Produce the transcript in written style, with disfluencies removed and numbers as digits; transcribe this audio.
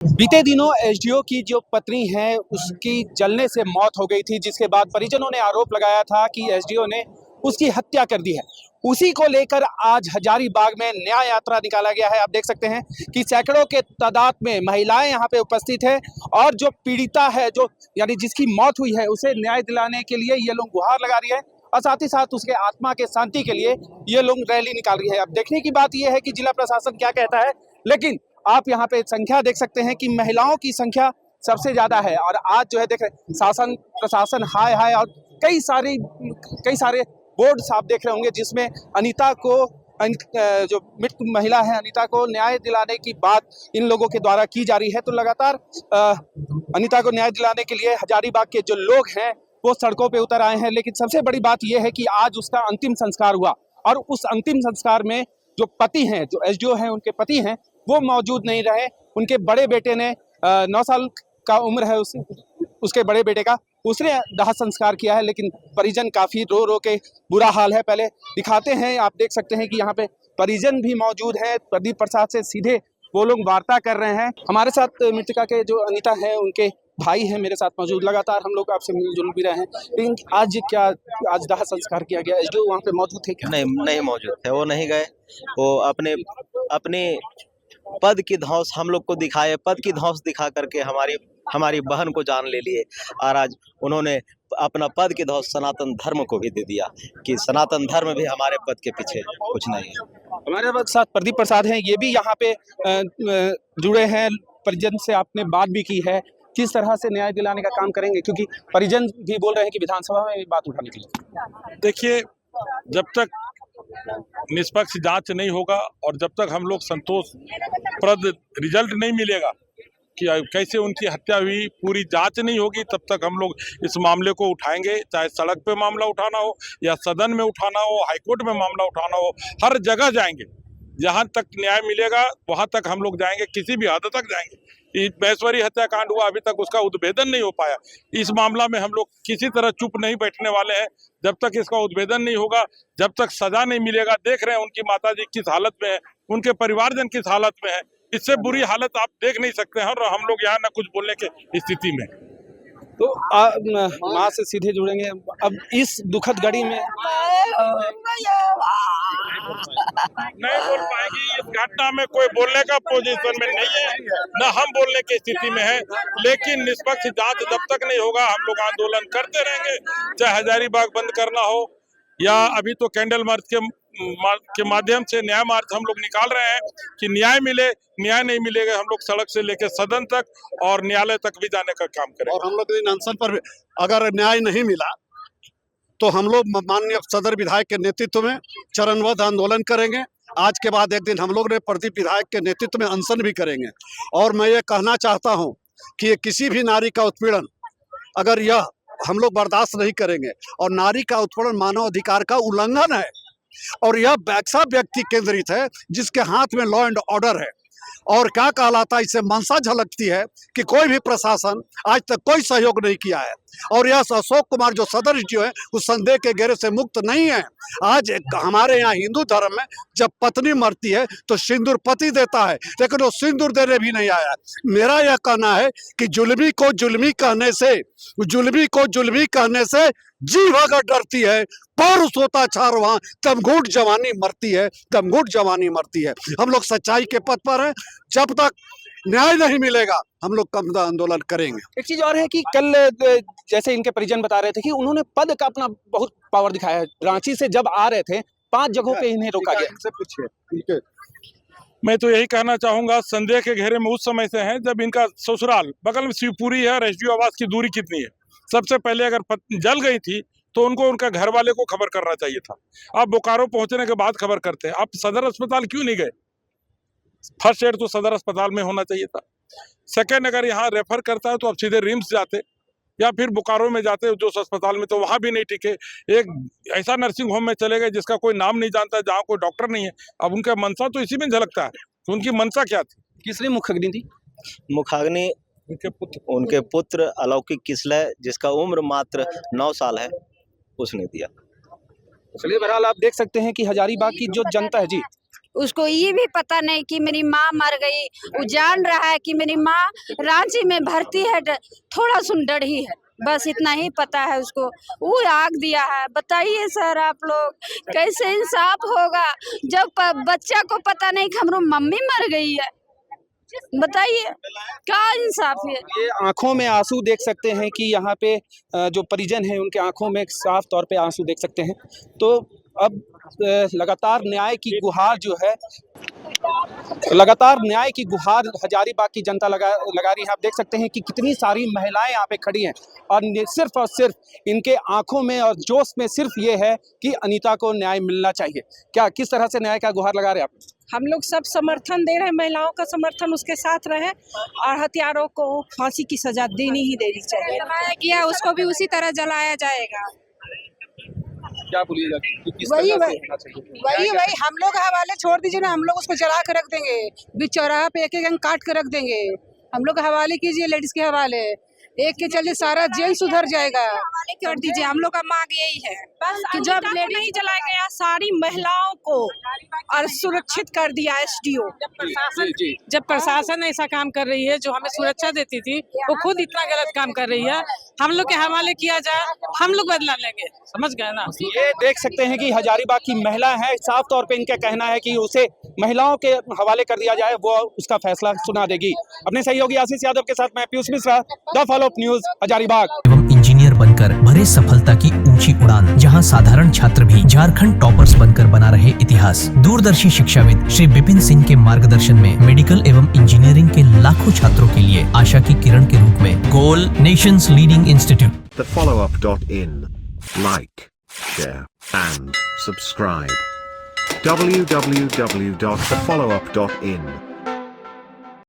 बीते दिनों एसडीओ की जो पत्नी है उसकी जलने से मौत हो गई थी, जिसके बाद परिजनों ने आरोप लगाया था कि एसडीओ ने उसकी हत्या कर दी है। उसी को लेकर आज हजारीबाग में न्याय यात्रा निकाला गया है। आप देख सकते हैं कि सैकड़ों के तादाद में महिलाएं यहाँ पे उपस्थित है और जो पीड़िता है, जो यानी जिसकी मौत हुई है, उसे न्याय दिलाने के लिए ये लोग गुहार लगा रही है और साथ ही साथ उसके आत्मा के शांति के लिए ये लोग रैली निकाल रही है। अब देखने की बात यह है कि जिला प्रशासन क्या कहता है, लेकिन आप यहाँ पे संख्या देख सकते हैं कि महिलाओं की संख्या सबसे ज्यादा है। और आज जो है देख रहे शासन प्रशासन हाय हाय और कई सारे बोर्ड्स आप देख रहे होंगे जिसमें अनीता को जो मृत महिला है अनीता को न्याय दिलाने की बात इन लोगों के द्वारा की जा रही है। तो लगातार अनीता को न्याय दिलाने के लिए हजारीबाग के जो लोग हैं वो सड़कों पे उतर आए हैं। लेकिन सबसे बड़ी बात यह है कि आज उसका अंतिम संस्कार हुआ और उस अंतिम संस्कार में जो पति हैं, जो एसडीओ हैं, उनके पति हैं, वो मौजूद नहीं रहे। उनके बड़े बेटे ने 9 साल का उम्र है उसके बड़े बेटे का, उसने दाह संस्कार किया है। लेकिन परिजन काफी रो रो के बुरा हाल है। पहले दिखाते हैं, आप देख सकते हैं कि यहाँ पे परिजन भी मौजूद है। प्रदीप प्रसाद से सीधे वो लोग वार्ता कर रहे हैं। हमारे साथ मृतका के जो अनीता है उनके भाई हैं मेरे साथ मौजूद। लगातार हम लोग आपसे मिलजुल भी रहे हैं, लेकिन आज दाह संस्कार किया गया, एसडीओ वहाँ पे मौजूद थे क्या? नहीं मौजूद थे, वो नहीं गए। वो अपने पद की धौंस हम लोग को दिखाए, पद की धौंस दिखा करके हमारी बहन को जान ले लिए। और आज उन्होंने अपना पद की धौंस सनातन धर्म को भी दे दिया कि सनातन धर्म भी हमारे पद के पीछे कुछ नहीं है। हमारे साथ प्रदीप प्रसाद हैं, ये भी यहाँ पे जुड़े हैं। परिजन से आपने बात भी की है, किस तरह से न्याय दिलाने का काम करेंगे, क्योंकि परिजन भी बोल रहे हैं कि विधानसभा में बात उठाने के लिए? देखिए, जब तक निष्पक्ष जांच नहीं होगा और जब तक हम लोग संतोषप्रद रिजल्ट नहीं मिलेगा कि कैसे उनकी हत्या हुई, पूरी जांच नहीं होगी, तब तक हम लोग इस मामले को उठाएंगे। चाहे सड़क पे मामला उठाना हो या सदन में उठाना हो, हाईकोर्ट में मामला उठाना हो, हर जगह जाएंगे। जहां तक न्याय मिलेगा वहां तक हम लोग जाएंगे, किसी भी हद तक जाएंगे। महेश्वरी हत्याकांड हुआ, अभी तक उसका उद्भेदन नहीं हो पाया। इस मामला में हम लोग किसी तरह चुप नहीं बैठने वाले हैं। जब तक इसका उद्भेदन नहीं होगा, जब तक सजा नहीं मिलेगा। देख रहे हैं उनकी माताजी किस हालत में है, उनके परिवारजन किस हालत में है। इससे बुरी हालत आप देख नहीं सकते हैं और हम लोग यहाँ न कुछ बोलने की स्थिति में। तो माँ से सीधे जुड़ेंगे। अब इस दुखद घड़ी में नहीं बोल पाएगी। इस घटना में कोई बोलने का पोजीशन में नहीं है, न हम बोलने की स्थिति में है। लेकिन निष्पक्ष जांच जब तक नहीं होगा हम लोग आंदोलन करते रहेंगे। चाहे हजारीबाग बंद करना हो या अभी तो कैंडल मार्च के माध्यम से न्याय मार्च हम लोग निकाल रहे हैं कि न्याय मिले। न्याय नहीं मिलेगा हम लोग सड़क से लेकर सदन तक और न्यायालय तक भी जाने का काम करेंगे। और हम लोग इन अनशन पर अगर न्याय नहीं मिला तो हम लोग माननीय सदर विधायक के नेतृत्व में चरणबद्ध आंदोलन करेंगे। आज के बाद एक दिन हम लोग ने प्रदीप विधायक के नेतृत्व में अनशन भी करेंगे। और मैं ये कहना चाहता हूँ कि ये किसी भी नारी का उत्पीड़न अगर यह हम लोग बर्दाश्त नहीं करेंगे। और नारी का उत्पीड़न मानव अधिकार का उल्लंघन है और यह ऐसा व्यक्ति केंद्रित है जिसके हाथ में लॉ एंड ऑर्डर है। और क्या कहलाता है, इससे मंशा झलकती है कि कोई भी प्रशासन आज तक कोई सहयोग नहीं किया है। और यह अशोक कुमार जो सदर एसडीओ है उस संदेह के घेरे से मुक्त नहीं है। आज हमारे यहाँ हिंदू धर्म में जब पत्नी मरती है तो सिंदूर पति देता है, लेकिन वो सिंदूर देने भी नहीं आया। मेरा यह कहना है कि जुल्मी को जुल्मी कहने से जीभ अगर डरती है, पौरुष होता चार वहां दमघुट जवानी मरती है। हम लोग सच्चाई के पथ पर हैं। जब तक न्याय नहीं मिलेगा हम लोग कम आंदोलन करेंगे। एक चीज और है कि कल जैसे इनके परिजन बता रहे थे कि उन्होंने पद का अपना बहुत पावर दिखाया है। रांची से जब आ रहे थे 5 जगहों पे इन्हें रोका गया। मैं तो यही कहना चाहूंगा, संदेह के घेरे में उस समय से है जब इनका ससुराल बगल में शिवपुरी है और एसडीओ आवास की दूरी कितनी है। सबसे पहले अगर जल गई थी तो उनको उनका घर वाले को खबर करना चाहिए था। आप बोकारो पहुंचने के बाद खबर करते हैं। आप सदर अस्पताल क्यों नहीं गए? फर्स्ट एड तो सदर अस्पताल में होना चाहिए था। सेकेंड, अगर यहाँ रेफर करता है तो आप सीधे रिम्स जाते या फिर बोकारो में जाते जो अस्पताल में, तो वहां भी नहीं टिके। एक ऐसा नर्सिंग होम में चले गए जिसका कोई नाम नहीं जानता, जहाँ कोई डॉक्टर नहीं है। अब उनका मंशा तो इसी में झलकता है। तो उनकी मंशा क्या थी? किसने मुखाग्नि थी? मुखाग्नि उनके पुत्र अलौकिक किसलय, जिसका उम्र मात्र 9 साल है, उसने दिया। चलिए, बहरहाल आप देख सकते हैं कि हजारीबाग की जो जनता है जी, उसको ये भी पता नहीं कि मेरी माँ मर गई। वो जान रहा है कि मेरी माँ रांची में भर्ती है, थोड़ा सुन डर ही है, बस इतना ही पता है उसको। वो आग दिया है। बताइए सर, आप लोग कैसे इंसाफ होगा जब बच्चा को पता नहीं कि हमारी मम्मी मर गई है? बताइए क्या इंसाफ है? ये आंखों में आंसू देख सकते हैं कि यहाँ पे जो परिजन हैं उनके आंखों में साफ तौर पे आंसू देख सकते हैं। तो अब लगातार न्याय की गुहार जो है, लगातार न्याय की गुहार हजारीबाग की जनता लगा रही है। आप देख सकते हैं कि कितनी सारी महिलाएं यहाँ पे खड़ी हैं और सिर्फ इनके आंखों में और जोश में सिर्फ ये है कि अनीता को न्याय मिलना चाहिए। क्या किस तरह से न्याय का गुहार लगा रहे हैं आप? हम लोग सब समर्थन दे रहे हैं, महिलाओं का समर्थन उसके साथ रहे और हत्यारों को फांसी की सजा देनी ही देनी चाहिए। जलाया गया उसको भी उसी तरह जलाया जाएगा। क्या बोलिएगा? वही हम लोग हवाले छोड़ दीजिए ना, हम लोग उसको जला कर रख देंगे, बीच चौराहा पे एक एक काट कर रख देंगे। हम लोग हवाले कीजिए, लेडीज के हवाले, एक के चलिए सारा जेल सुधर जाएगा। कर दीजिए, हम लोग का मांग यही है कि जब लेडीज नहीं जलाया गया, सारी महिलाओं को और सुरक्षित कर दिया एसडीओ। जब प्रशासन ऐसा काम कर रही है जो हमें सुरक्षा देती थी, वो खुद इतना गलत काम कर रही है। हम लोग के हवाले किया जाए, हम लोग बदला लेंगे, समझ गए ना? ये देख सकते हैं कि हजारीबाग की महिला है, साफ तौर पे इनका कहना है कि उसे महिलाओं के हवाले कर दिया जाए, वो उसका फैसला सुना देगी। अपने सहयोगी आशीष यादव के साथ मैं Piyush Mishra, the follow up news, Hazaribagh. एवं इंजीनियर बनकर भरे सफलता की ऊंची उड़ान, जहां साधारण छात्र भी झारखंड टॉपर्स बनकर बना रहे इतिहास। दूरदर्शी शिक्षाविद श्री विपिन सिंह के मार्गदर्शन में मेडिकल एवं इंजीनियरिंग के लाखों छात्रों के लिए आशा की किरण के रूप में गोल nation's leading institute. TheFollowUp.in. Like, share, and subscribe. www.thefollowup.in